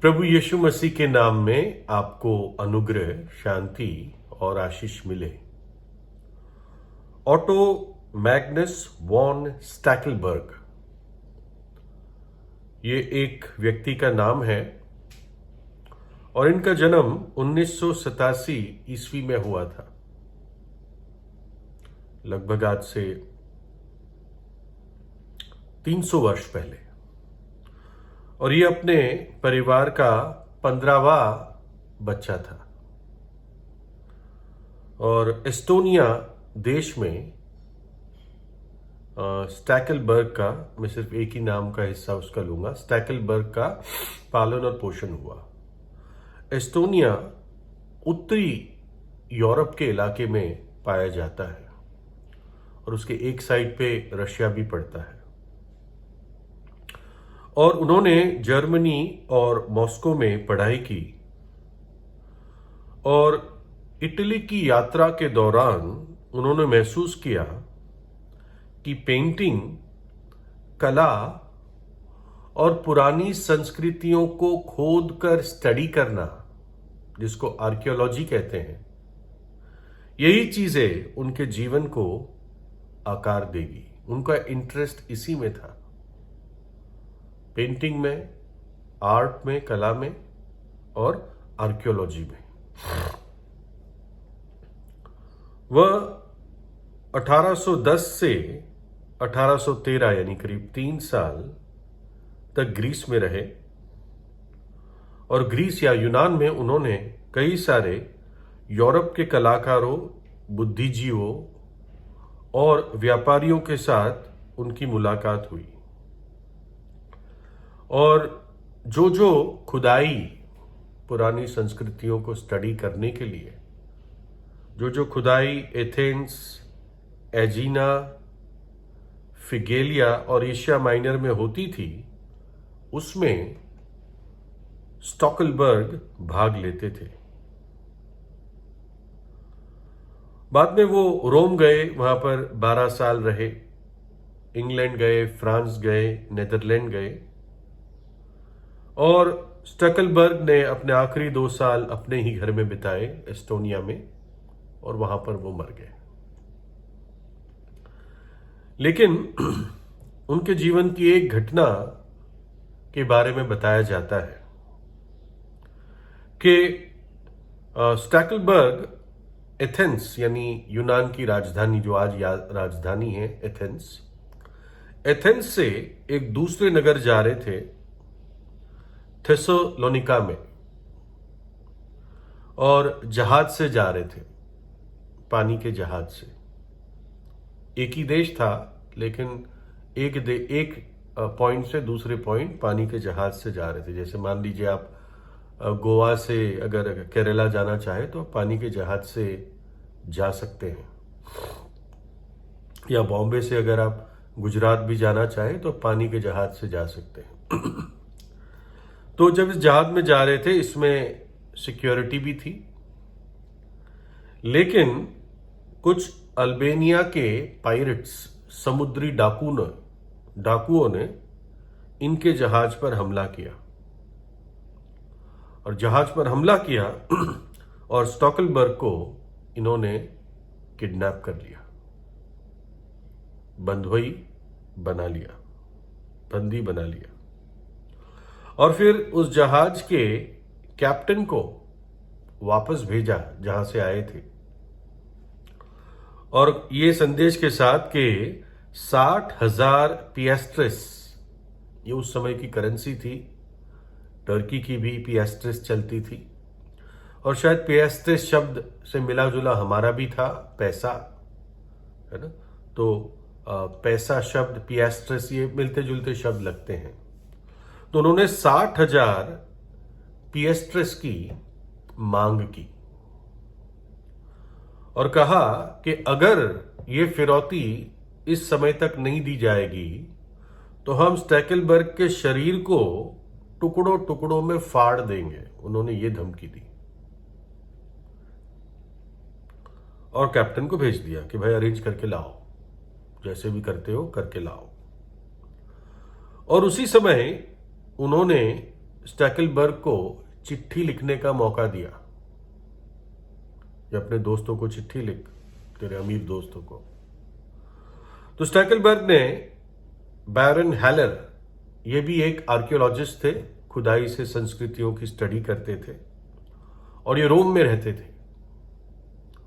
प्रभु यीशु मसीह के नाम में आपको अनुग्रह, शांति और आशीष मिले। ऑटो मैग्नस वॉन स्टैकलबर्ग, ये एक व्यक्ति का नाम है और इनका जन्म 1987 ईस्वी में हुआ था, लगभग आज से 300 वर्ष पहले। और ये अपने परिवार का 15वां बच्चा था और एस्टोनिया देश में स्टैकलबर्ग का, मैं सिर्फ एक ही नाम का हिस्सा उसका लूंगा, स्टैकलबर्ग का पालन और पोषण हुआ। एस्टोनिया उत्तरी यूरोप के इलाके में पाया जाता है और उसके एक साइड पे रशिया भी पड़ता है। और उन्होंने जर्मनी और मॉस्को में पढ़ाई की और इटली की यात्रा के दौरान उन्होंने महसूस किया कि पेंटिंग, कला और पुरानी संस्कृतियों को खोद कर स्टडी करना, जिसको आर्कियोलॉजी कहते हैं, यही चीजें उनके जीवन को आकार देगी। उनका इंटरेस्ट इसी में था, पेंटिंग में, आर्ट में, कला में और आर्कियोलॉजी में। वह 1810 से 1813 यानी करीब 3 साल तक ग्रीस में रहे और ग्रीस या यूनान में उन्होंने कई सारे यूरोप के कलाकारों, बुद्धिजीवों और व्यापारियों के साथ उनकी मुलाकात हुई। और जो खुदाई, पुरानी संस्कृतियों को स्टडी करने के लिए जो खुदाई एथेंस, एजीना, फिगेलिया और एशिया माइनर में होती थी, उसमें स्टैकलबर्ग भाग लेते थे। बाद में वो रोम गए, वहां पर 12 साल रहे, इंग्लैंड गए, फ्रांस गए, नीदरलैंड गए और स्टैकलबर्ग ने अपने आखिरी 2 साल अपने ही घर में बिताए एस्टोनिया में और वहां पर वो मर गए। लेकिन उनके जीवन की एक घटना के बारे में बताया जाता है कि स्टैकलबर्ग एथेंस यानी यूनान की राजधानी, जो आज राजधानी है एथेंस से एक दूसरे नगर जा रहे थे, थेसलोनिका में, और जहाज से जा रहे थे, पानी के जहाज से। एक ही देश था लेकिन एक पॉइंट से दूसरे पॉइंट पानी के जहाज से जा रहे थे। जैसे मान लीजिए आप गोवा से अगर केरला जाना चाहे तो पानी के जहाज से जा सकते हैं, या बॉम्बे से अगर आप गुजरात भी जाना चाहे तो पानी के जहाज से जा सकते हैं। तो जब इस जहाज में जा रहे थे, इसमें सिक्योरिटी भी थी, लेकिन कुछ अल्बेनिया के पायरेट्स, समुद्री डाकुओं ने इनके जहाज पर हमला किया और जहाज पर हमला किया और स्टैकलबर्ग को इन्होंने किडनैप कर लिया, बंदी बना लिया और फिर उस जहाज के कैप्टन को वापस भेजा जहां से आए थे, और ये संदेश के साथ कि 60,000 पिएस्ट्रेस, ये उस समय की करेंसी थी, टर्की की भी पिएस्ट्रेस चलती थी और शायद पिएस्ट्रेस शब्द से मिला जुला हमारा भी था, पैसा, है ना। तो पैसा शब्द, पिएस्ट्रेस, ये मिलते जुलते शब्द लगते हैं। तो उन्होंने 60,000 पिएस्ट्रेस की मांग की और कहा कि अगर ये फिरौती इस समय तक नहीं दी जाएगी तो हम स्टैकलबर्ग के शरीर को टुकड़ों टुकड़ों में फाड़ देंगे। उन्होंने ये धमकी दी और कैप्टन को भेज दिया कि भाई अरेंज करके लाओ, जैसे भी करते हो करके लाओ। और उसी समय उन्होंने स्टैकलबर्ग को चिट्ठी लिखने का मौका दिया कि अपने दोस्तों को चिट्ठी लिख, तेरे अमीर दोस्तों को। तो स्टैकलबर्ग ने बैरन हेलर, ये भी एक आर्कियोलॉजिस्ट थे, खुदाई से संस्कृतियों की स्टडी करते थे और ये रोम में रहते थे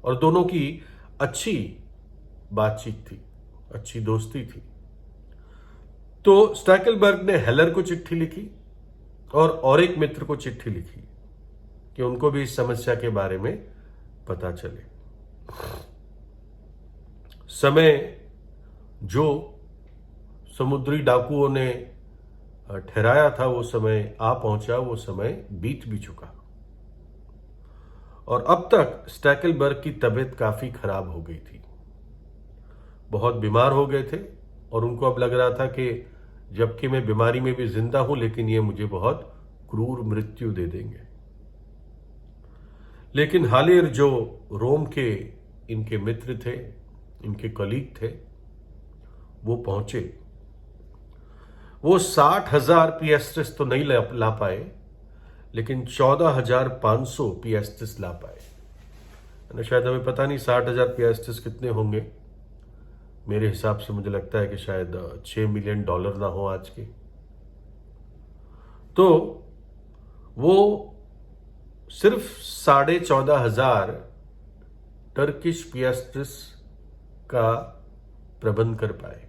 और दोनों की अच्छी बातचीत थी, अच्छी दोस्ती थी। तो स्टैकलबर्ग ने हेलर को चिट्ठी लिखी और एक मित्र को चिट्ठी लिखी कि उनको भी इस समस्या के बारे में पता चले। समय जो समुद्री डाकुओं ने ठहराया था वो समय आ पहुंचा, वो समय बीत भी चुका और अब तक स्टैकलबर्ग की तबीयत काफी खराब हो गई थी, बहुत बीमार हो गए थे और उनको अब लग रहा था कि जबकि मैं बीमारी में भी जिंदा हूं, लेकिन ये मुझे बहुत क्रूर मृत्यु दे देंगे। लेकिन हालेर जो रोम के इनके मित्र थे, इनके कलीग थे, वो पहुंचे। वो 60,000 पिएस्ट्रिस तो नहीं ला पाए, लेकिन 14,500 पिएस्ट्रिस ला पाए। शायद हमें पता नहीं 60,000 पिएस्ट्रिस कितने होंगे। मेरे हिसाब से मुझे लगता है कि शायद $6 मिलियन ना हो आज के। तो वो सिर्फ 14,500 टर्किश पिएस्ट्रिस का प्रबंध कर पाए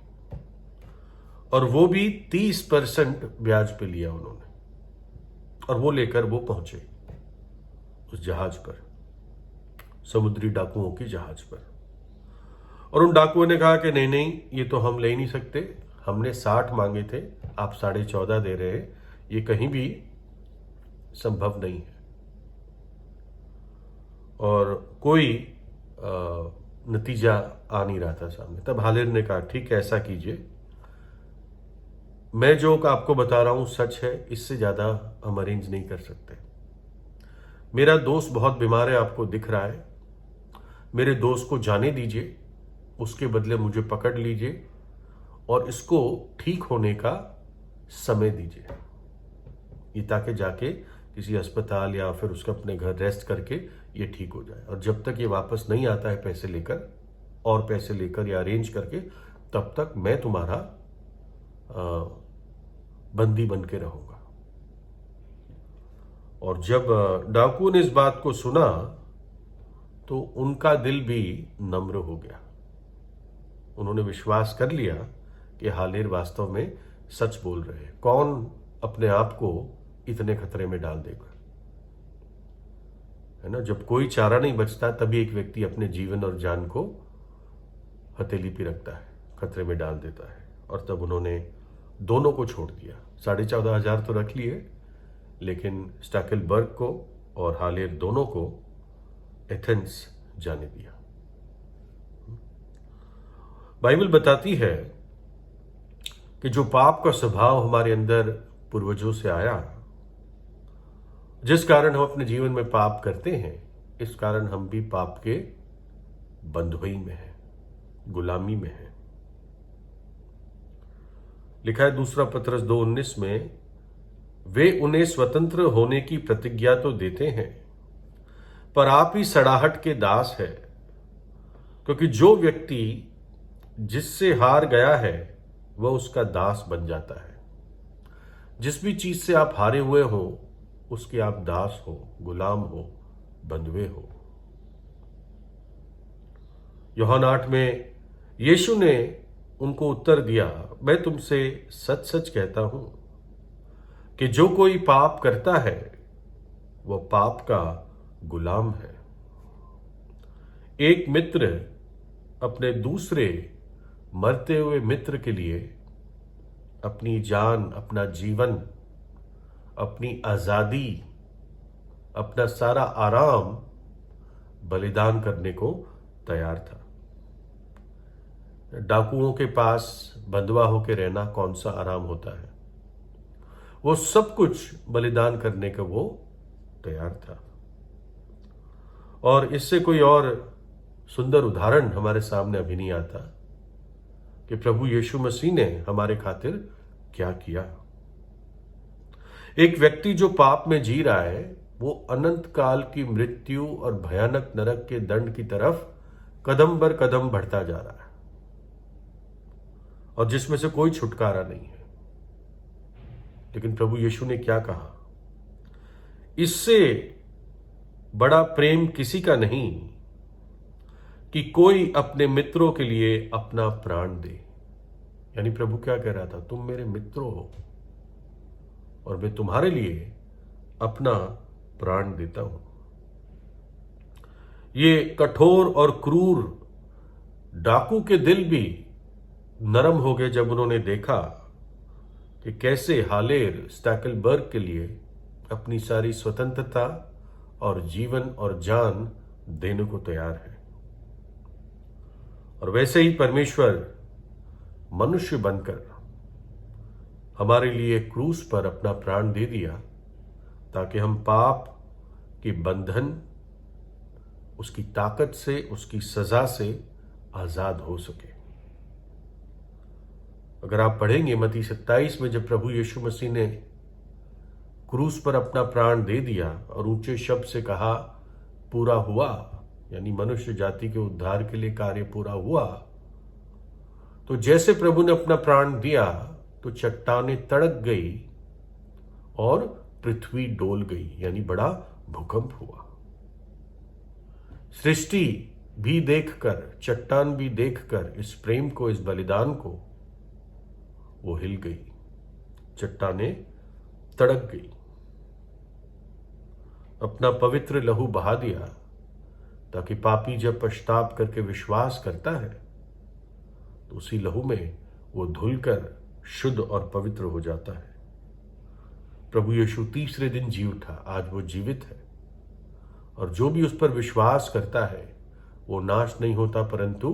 और वो भी 30% ब्याज पे लिया उन्होंने और वो लेकर वो पहुंचे उस जहाज पर, समुद्री डाकुओं की जहाज पर। और उन डाकुओं ने कहा कि नहीं नहीं, ये तो हम ले नहीं सकते, हमने 60 मांगे थे, आप 14.5 दे रहे हैं, ये कहीं भी संभव नहीं है। और कोई नतीजा आ नहीं रहा था सामने। तब हालेर ने कहा ठीक है, ऐसा कीजिए, मैं जो आपको बता रहा हूं सच है, इससे ज्यादा हम अरेंज नहीं कर सकते। मेरा दोस्त बहुत बीमार है, आपको दिख रहा है, मेरे दोस्त को जाने दीजिए, उसके बदले मुझे पकड़ लीजिए और इसको ठीक होने का समय दीजिए, ये ताकि जाके किसी अस्पताल या फिर उसका अपने घर रेस्ट करके ये ठीक हो जाए। और जब तक ये वापस नहीं आता है पैसे लेकर या अरेंज करके, तब तक मैं तुम्हारा बंदी बन के रहूंगा। और जब डाकुओं ने इस बात को सुना तो उनका दिल भी नम्र हो गया। उन्होंने विश्वास कर लिया कि हालेर वास्तव में सच बोल रहे हैं। कौन अपने आप को इतने खतरे में डाल देगा, है ना। जब कोई चारा नहीं बचता तभी एक व्यक्ति अपने जीवन और जान को हथेली पे रखता है, खतरे में डाल देता है। और तब उन्होंने दोनों को छोड़ दिया। 14,500 तो रख लिए, लेकिन स्टैकलबर्ग को और हालेर दोनों को एथेंस जाने दिया। बाइबल बताती है कि जो पाप का स्वभाव हमारे अंदर पूर्वजों से आया, जिस कारण हम अपने जीवन में पाप करते हैं, इस कारण हम भी पाप के बंधुई में हैं, गुलामी में हैं। लिखा है 2 पतरस 2:19 में, वे उन्हें स्वतंत्र होने की प्रतिज्ञा तो देते हैं, पर आप ही सड़ाहट के दास है, क्योंकि जो व्यक्ति जिससे हार गया है वह उसका दास बन जाता है। जिस भी चीज से आप हारे हुए हो उसके आप दास हो, गुलाम हो, बंधुए हो। यूहन्ना 8 में यीशु ने उनको उत्तर दिया, मैं तुमसे सच सच कहता हूं कि जो कोई पाप करता है वह पाप का गुलाम है। एक मित्र अपने दूसरे मरते हुए मित्र के लिए अपनी जान, अपना जीवन, अपनी आजादी, अपना सारा आराम बलिदान करने को तैयार था। डाकुओं के पास बंधुआ होकर रहना कौन सा आराम होता है। वो सब कुछ बलिदान करने का वो तैयार था। और इससे कोई और सुंदर उदाहरण हमारे सामने अभी नहीं आता कि प्रभु यीशु मसीह ने हमारे खातिर क्या किया। एक व्यक्ति जो पाप में जी रहा है वो अनंत काल की मृत्यु और भयानक नरक के दंड की तरफ कदम बर कदम बढ़ता जा रहा है, और जिसमें से कोई छुटकारा नहीं है। लेकिन प्रभु यीशु ने क्या कहा? इससे बड़ा प्रेम किसी का नहीं कि कोई अपने मित्रों के लिए अपना प्राण दे। यानी प्रभु क्या कह रहा था? तुम मेरे मित्र हो और मैं तुम्हारे लिए अपना प्राण देता हूं। ये कठोर और क्रूर डाकू के दिल भी नरम हो गए जब उन्होंने देखा कि कैसे हालेर स्टैकलबर्ग के लिए अपनी सारी स्वतंत्रता और जीवन और जान देने को तैयार है। और वैसे ही परमेश्वर मनुष्य बनकर हमारे लिए क्रूस पर अपना प्राण दे दिया ताकि हम पाप के बंधन, उसकी ताकत से, उसकी सजा से आजाद हो सके। अगर आप पढ़ेंगे मत्ती 27 में, जब प्रभु यीशु मसीह ने क्रूस पर अपना प्राण दे दिया और ऊंचे शब्द से कहा पूरा हुआ, यानी मनुष्य जाति के उद्धार के लिए कार्य पूरा हुआ, तो जैसे प्रभु ने अपना प्राण दिया तो चट्टानें तड़क गई और पृथ्वी डोल गई, यानी बड़ा भूकंप हुआ। सृष्टि भी देखकर, चट्टान भी देखकर इस प्रेम को, इस बलिदान को, वो हिल गई, चट्टानें तड़क गई। अपना पवित्र लहू बहा दिया ताकि पापी जब पश्चाताप करके विश्वास करता है तो उसी लहू में वो धुलकर शुद्ध और पवित्र हो जाता है। प्रभु यीशु तीसरे दिन जी उठा, आज वो जीवित है, और जो भी उस पर विश्वास करता है वो नाश नहीं होता परंतु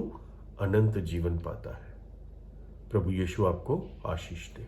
अनंत जीवन पाता है। प्रभु यीशु आपको आशीष दे।